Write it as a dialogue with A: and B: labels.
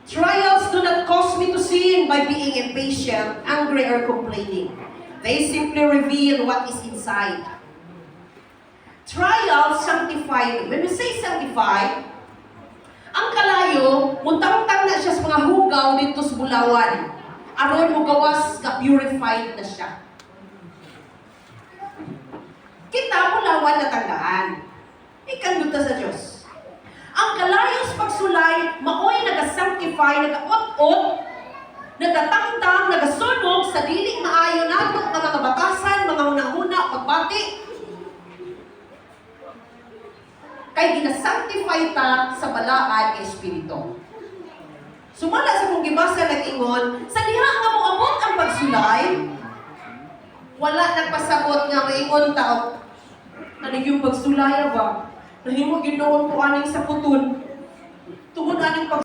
A: Trials do not cause me to sin by being impatient, angry, or complaining. They simply reveal what is inside. Trials sanctify me. When we say sanctify, ang kalayo, muntang-tang na siya sa mga hugaw dito sa bulawan. Aron mo gawas na purified na siya. Kita bulawan na tandaan. Ikanduta sa Diyos. Ang kalayo sa pagsulay, maoy nag-sanctify, nag-ot-ot, nag-tangtang, nag-sunog sa diling maayo nato, mga kabatasan, mga hunang-huna, pagbati. Kay gina-sanctify ta sa balaan ng Espiritu. Sumala sa kong gibasa nag-ingon, sa diha nga moabot ang pagsulay, wala nagpasabot nga maingon tao. Ano yung pagsulaya ba? Nahimo ginoon ko aning sa putun. Tungod aning